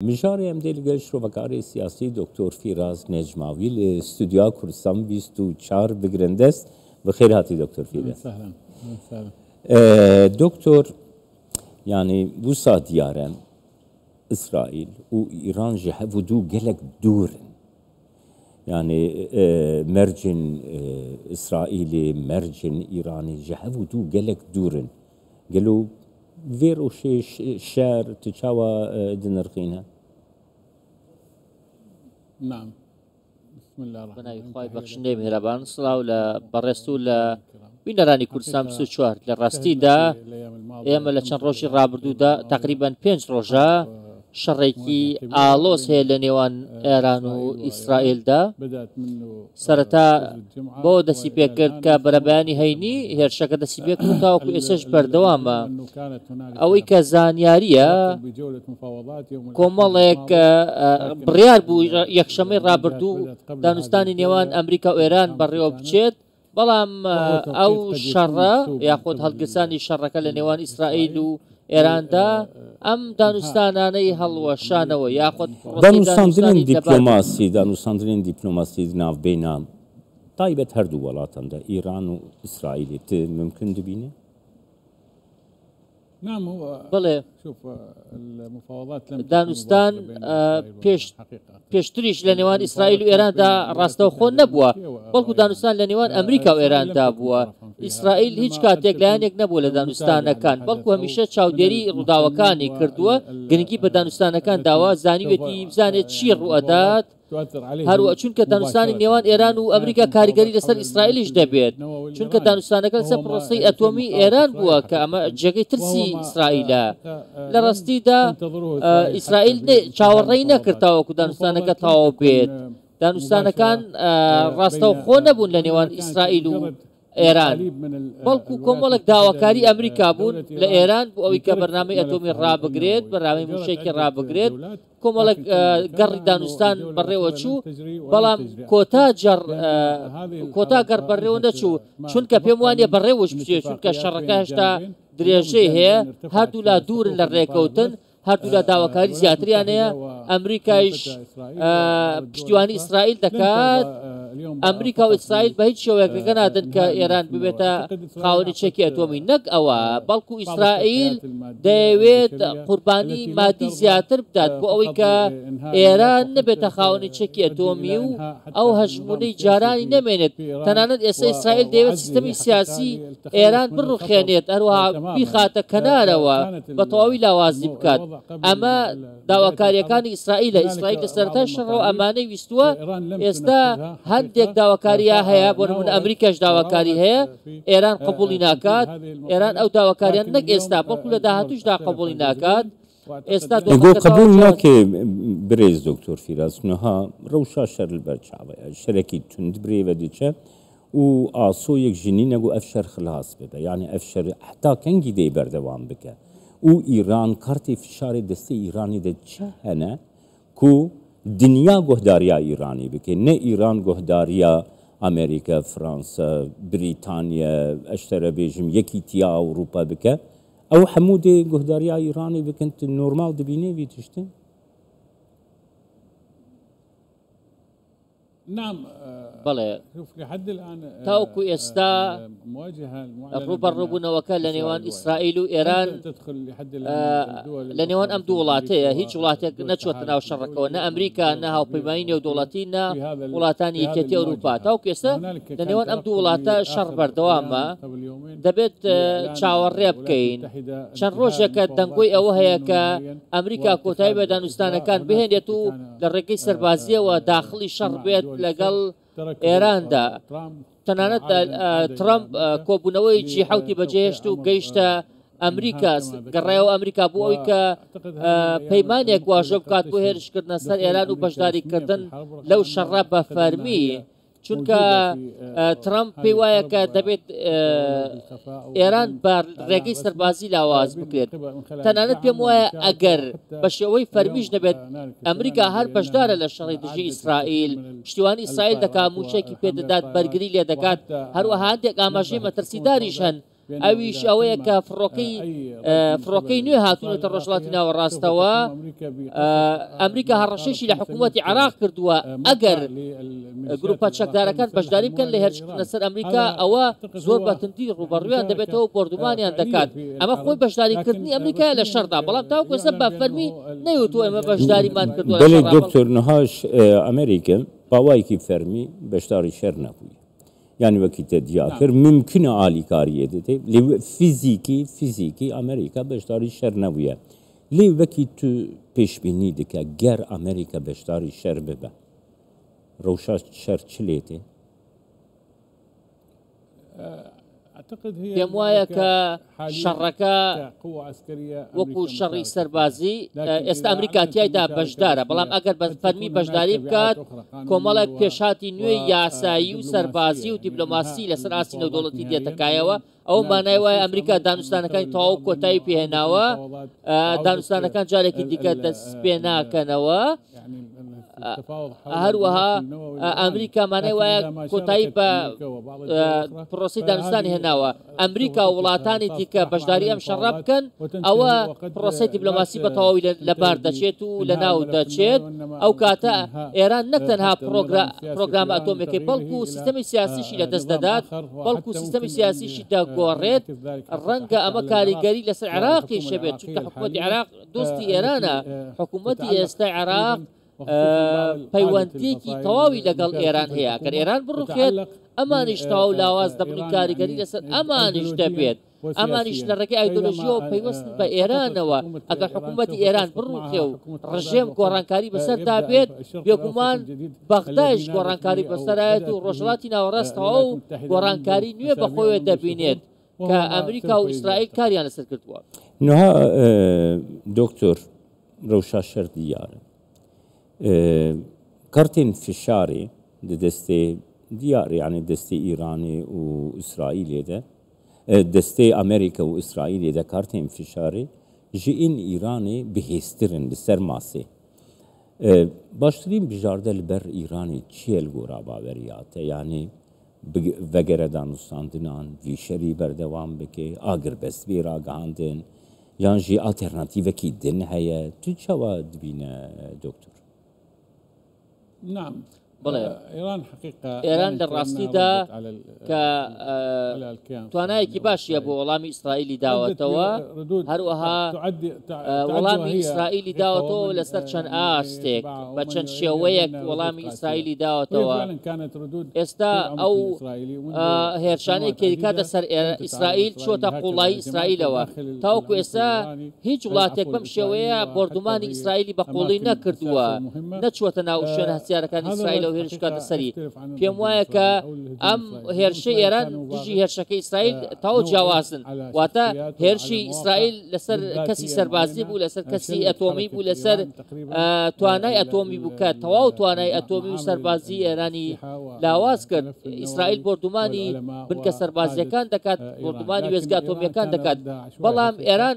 مجاري ام دل گل شروعکاری سیاسی دکتر فیراز نجماوی استودیو کردستان 24 بگرنده است. بخیر هاتی دکتر فیراز. سهلا. دکتر يعني بوسا ديارا إسرائيل وإيران جهودو قلق دور يعني مرجن إسرائيلي مرجن إيراني جهودو قلق دور قالوا فيرو شي شار تشاوى دنرخينها. نعم. بسم الله الرحمن الرحيم. خواهی بخشنده مهربان صلاة ولا برستول بینرانی کردستان 24 لراستی دا ئێمە لە چەند ڕۆژی ڕابردوودا تقریبا 5 ڕۆژە شەڕێکی ئالۆز هەیە لە نێوان ئێران و ئیسرائیلدا سەرەتا بۆ دەستی پێکرد کە بەرەبەیانی هەینی هێرشەکە دەستی پێکرد تاوەکو ئێسش بەردەوامە ئەوەی کە زانیاریە کۆمەڵێک بڕیار بوو یەکشەمەی ڕابردوو دانوستانی نێوان ئەمریکا و ئێران بەڕێوە بچێت بەڵام ئەو شەڕە یاخۆت هەڵگرسانی شەڕەکە لە نێوان ئیسرائیل و ئێراندا ئەم دانوستانانەی هەڵوەشانەوە یاخۆت دانوستاندنین دیپلۆماسی ناوبەینا تایبەت هەردوو وڵاتەندا ئیران و ئیسرائیلی ممکن دبینێ؟ نعم هو بله شوف المفاوضات لم دانوستان پێشتریش لە نێوان ئیسرائیل و ئێراندا ڕاستەوخۆ نەبووە بەڵکو دانوستان لە نێوان ئەمریکا و ئێراندا بووە ئیسرائیل هیچ کاتێک لایەنێک نەبووە لە دانوستانەکان بەڵکو هەمیشە چاودێری ڕووداوەکانی کردووە گرنگی بە دانوستانەکان داوا زانیوێتی بزانێت چی ڕوئەدات هەروە چونکە دانوستانی نێوان ئێران و ئەمریکا کاریگەری لەسەر ئیسرائیلیش دەبێت چونکە دانوستانەکە لەسەر پرۆسەی ئەتۆمی ئێران بووە کە ئەمە جێگەی ترسی ئیسرائیلە لە ڕاستیدا ئیسرائیل چاوەڕێی نەکردتاوەکو دانوستانەکە تاوا بێت دانوستانەکان ڕاستەوخۆ نەبوون لە نێوان ئیسرائیل و ئێران بەڵکو کۆمەڵێک داواکاری ئەمریکا بوون لە ئێران بۆ ئەوەی کە بەرنامەی ئەتۆمی ڕابگرێت بەرنامەی موشێکی ڕابگرێت کۆمەڵێک گەڕی دانوستان بەڕێوە چوو بەڵام کۆتا گەڕ بەڕێوە نەچوو چونکە پێم وانە بەڕێوەش بچێت چونکە شەڕەکە هێشتا درێژەی هەیە هەردوو لا دوورن لە ڕێکەوتن هەردوو لە داواکاری زیاتریان هەیە ئەمریکایش پشتیوانی ئیسرائیل دەکات ئەمریکا و ئیسرائیل بە هیچ شێوەیەکەکە نادن کە ئێران ببێتە خاوەنی چەکی ئەتۆمی نەک ئەوە بەڵکو ئیسرائیل دەیەوێت قوربانی مادی زیاتر بدات بۆ ئەوەی کە ئێران نەبێتە خاوەنی چەکی ئەتۆمی و ئەو هەژمونەی جارانی نەمێنێت تەنانەت ئێستا ئیسرائیل دەیەوێت سیستەمی سیاسی ئێران بڕوخێنێت هەروەها بیخاتە کەنارەوە بە تەواوی لاوازی بکات ئەمە داواکاریەکانی ئیسرائیلە ئیسرائیل لە سەرەتا شەڕەوە ئەمانەی ویستووە ئێستا هەندێک داواکاریە هەیە بۆ نمونە ئەمریکاش داواکاری هەیە ئێران قبوڵی ناکات ئێران ئەو داواکاریان نەک ئێستا بەڵکو لە داهاتووشدا قبوڵی ناکات ئێستا قبول ناکێ برێز دکتۆر فیراز نەها ڕەوشا شەر بەرچاوە شەرێکی تند برێوە دچە و ئاسۆیەک ژنی نەگو ئەف شەر خلاص ببە یعنی ئەف شەر حتا کەنگی دەی بەردەوام بکە و ئیران کارتی فشاری دەستی ئیرانی دەچە هەنە کو دنیا گۆهداریە ئیرانی بکە نە ئیران گۆهداریە ئەمریکا فرانسا بریتانیا ئەشتەرە بێژم یەکی تیا ئەوروپا بکە ئەو هەموو دێ گۆهداریە ئیرانی بکەن نۆرمال دەبینێ وی تشتن نعم بەڵێ تاوەکو ئێستا ڕوبەڕووبوونەوەکە لە نێوان ئیسرائیل و ئێران لە نێوان ئەم دوو وڵاتەیە هیچ وڵاتێک نەچۆتە ناو شەڕەکەەوە نە ئەمریکا نە هاوپەیمانی نێودوڵەتی نە وڵاتانی یەکێتی ئەوروپا تاوەکو ئێستا لە نێوان ئەم دوو وڵاتە شەڕ بەردەوامە دەبێت چاوەڕێ بکەین چەند ڕۆژێکە دەنگۆی ئەوە هەیە کە ئەمریکا کۆتایی بە دانوستانەکان بهێنێت و لە ڕێگەی سەربازیەوە داخلی شەڕ بێت لەگەڵ ئێراندا تەنانەت ترامپ کۆبوونەوەی G7 بەجێهێشت و گەیشتە ئەمریکا گەڕایەوە ئەمریکا بوو ئەوەی کە پەیمانێک واژە بکات بۆ هێرشکردنە سەر ئێران و بەشداریکردن لەو شەڕە بە فەرمی چونکە ترامپ پێی وایە کە دەبێت ئێران بە ڕێگەی سەربازی لاواز بکرێت تەنانەت پێم وایە ئەگەر بە شێوەی فەرمیش نەبێت ئەمریکا هەر بەشدارە لە شەڕی دژی ئیسرائیل پشتیوانی ئیسرائیل دەکات موشێکی پێدەدات بەرگری لێ دەکات هەروەها هەندێک ئاماژەی مەترسیداریش هەن ئەویش ئەوەیە کە فڕۆکەی نوێ هاتوونەتە ڕۆژهەڵاتی ناوەڕاستەوە ئەمریکا هەڕەشەشی لە حکوومەتی عێراق کردووە ئەگەر گروپە چەکدارەکان بەشداری بکەن لە هێرشکردنە سەر ئەمریکا ئەوە زۆر بەتندی ڕوبەڕوویان دەبێتەوە بردومانیان دەکات ئەمە خۆی بەشداریکردنی ئەمریکا لە شەردا بەڵام تاوەکو ئێستا بە فەرمی نەیوتوە ئێمە بەشداریمان کردووە بەڵێ دکتۆر نەهاش ئەمریکا باوایەکی فەرمی بەشداری شەر نەبووی يعني وقت دياكر ممكن عالي كاريه دي لي فيزيكي امريكا بشتاري شر نبويه لي وقت تو پیش بینی دکه گر امریکا بشتاری شر ببه روشا شر چلیته اعتقد هي پێم وایە کە شەڕەکە وەکو شەڕی سەربازی ئێستا ئەمریکا تیایدا بەشدارە بەڵام ئەگەر بە فەرمی بەشداری بکات کۆمەڵێک پێشاتی نوێی یاسایی و سەربازی و دیپلۆماسی لەسەر ئاسی نێودەوڵەتی دێتەکایەوە ئەو مانای وایە ئەمریکا دانوستانەکانی تەواو کۆتایی پێهێناوە دانوستانەکان جارێکی دیکە دەست پێ ناکەنەوە هەروەها ئەمریکا مانای وایە کۆتایی بە پرۆسی دانوستانی هێناوە ئەمریکا و وڵاتانی دیکە بەشداری ئەم شەڕە بکەن ئەوە پرۆسی دیپلۆماسی بە تەواوی لەبار دەچێت و لە ناو دەچێت ئەو کاتە ئێران نەک تەنها پرۆگرام ئەتۆمەکەی بەڵکو و سیستەمی سیاسیشی لە دەست دەدات بەڵکو سیستەمی سیاسیشی دەگۆڕێت ڕەنگە ئەمە کاریگەری لەسەر عێراقی شەبێت چونکە حکوومەتی عێراق دۆستی ئێرانە حکوومەتی ئێستای عێراق پەیوەندیەکی تەواوی لەگەڵ ئێران هەیە کە ئێران بڕوخێت ئەمانیش تەواو لاواز دەبن کاریگەری لەسەر ئەمانیش دەبێت ئەمانیش لە ڕێگەی ئایدۆلۆژیەوە پەیوەستن بە ئێرانەوە ئەگەر حکوومەتی ئێران بڕوخێ و ڕژێم گۆڕانکاری بەسەردا بێت بێگومان بەغدایش گۆڕانکاری بەسەرایەت و ڕۆژهەڵاتی ناوەڕاستەوە و گۆڕانکاری نوێ بەخۆیە دەبینێت کە ئەمریکا و ئیسرائیل کاریان لەسەر کردووە نها دکتۆر ڕەوشا شەر دیارە كارتين فشاري دستي ديار يعني دستي إيراني وإسرائيل ده دستي أمريكا وإسرائيل ده كارتين فشاري جئين إيراني بهسترن لسر ماسي باشترين بجارده البر إيراني تشيل غورا باورياته يعني وگره دانستاندنان ویشری بردوام بکه آگر بس بیرا گاندن یان جی آلترناتیو کی دن هیا تو چواد بینه دکتر نعم إيران حقيقة إيران للراستي دا توانایەکی باشیە بۆ وەڵامی ئیسرائیلی داوەتەوە هەروەها وەڵامی ئیسرائیلی داوەتەوە لەسەر چەند ئاستێک بە چەند شێوەیەک وەڵامی ئیسرائیلی داوەتەوە ئێستا ئەو هێرشانەی کێریکاتە سەر ئیسرائیل چۆتە قوڵایی ئیسرائیلەوە تاوەکو ئێستا هیچ وڵاتێک بەم شێوەیە بردومانی ئیسرائیلی بە قوڵی نەکردووە نەچوەتە ناو شوێنە هەستیارەکانی ئیسرائیل و هێرشکاتە سەری پێم وایە کە ئەم هێرشەی ئێران دژی هێرشەکەی ئیسرائیل تاو جیاوازن واتە هێرشی ئیسرائیل لەسەر کەسی سەربازی بوو لەسەر کەسی ئەتۆمی بوو لەسەر توانای ئەتۆمی بوو کە تەواو توانای ئەتۆمی و سەربازی ئێرانی لاواز کرد ئیسرائیل بردومانی بنکە سەربازیەکان دەکات بردومانی وێزگە ئەتۆمیەکان دەکات بەڵام ئێران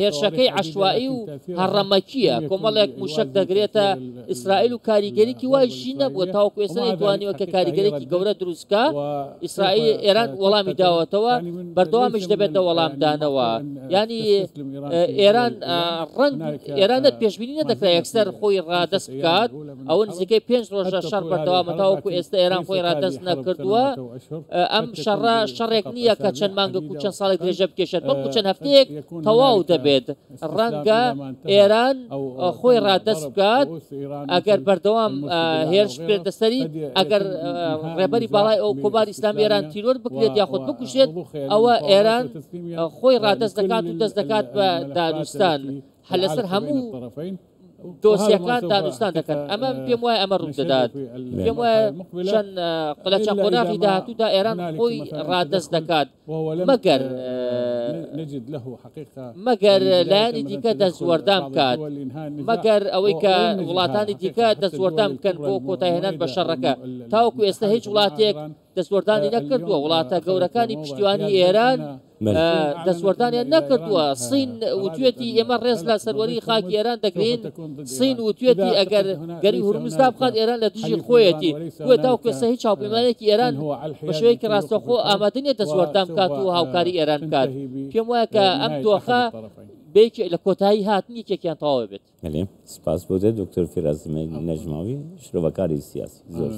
هێرشەکەی عەشوایی و هەڕەمەکیە کۆمەڵێک موشک دەگرێتە ئیسرائیل و کاریگەریکی وای ژی نەبووە تاوەکو ئێستا نەیتوانیوە کە کاریگەرێکی گەورە دروستکە ئیسرائیل ئێران وەڵامی داوەتەوە بەردەوامیش دەبێتە وەڵامدانەوە ینی ئێران ڕەنگ ئێرانت پێشبینی نەدەکرا یەکسەر خۆی ڕادەست بکات ئەوە نزیکەی 5 ڕۆژە شەڕ بەردەوامە تاوەکو ئێستا ئێران خۆی ڕادەست نەکردووە ئەم شەڕە شەڕێک نییە کە چەند مانگە و چەند ساڵێک درێژە بکێشێت بەڵکو چەند هەفتەیەک تەواو دەبێت ڕەنگە ئێران خۆی ڕادەست بکات ئەگەر بەردەوام هێرش پێدە سەری ئەگەر ڕێبەری باڵای ئەو کۆباری ئیسلامی ئێران تیرۆر بکرێت یاخود بکوشێت ئەوە ئێران خۆی ڕادەست دەکات و دەست دەکات بە دانوستان هەر لەسەر هەموو دۆسیەکان دانوستان دەکەن ئەمە پێم وایە ئەمە ڕوو دەدات پێم وایە چەند لە چەند قۆناغی داهاتوودا ئێران خۆی ڕادەست دەکات مەگەر لایەنی دیکە دەستوەردان بکات مەگەر ئەوەی کە وڵاتانی دیکە دەستوەردان بکەن بۆ کۆتایهێنان بە شەڕەکە تاوەکو ئێستا هیچ وڵاتێک دەستوەردانی نەکردووە وڵاتە گەورەکانی پشتیوانی ئێران دەستوەردانیان نەکردووە سین وتوێتی ئێمە ڕێز لە سەروەری خاکی ئێران دەگرین سین وتوێتی ئەگەر گەری هورمزدا بخات ئێران لە دژی خۆیەتی بۆ تاو کەسە هیچ هاوپەیمانێکی ئێران بە شێوەیەکی ڕاستەخۆ ئامادەنیە دەستوەردان بکات و هاوکاری ئێران بکات پێم وایە کە ئەم دۆخە بێکی لە کۆتایی هاتنی کێکیان تەواو بێت. سپاس بۆ دەکتۆر فیراز نەجماوی شرۆڤەکاری سیاسی زۆر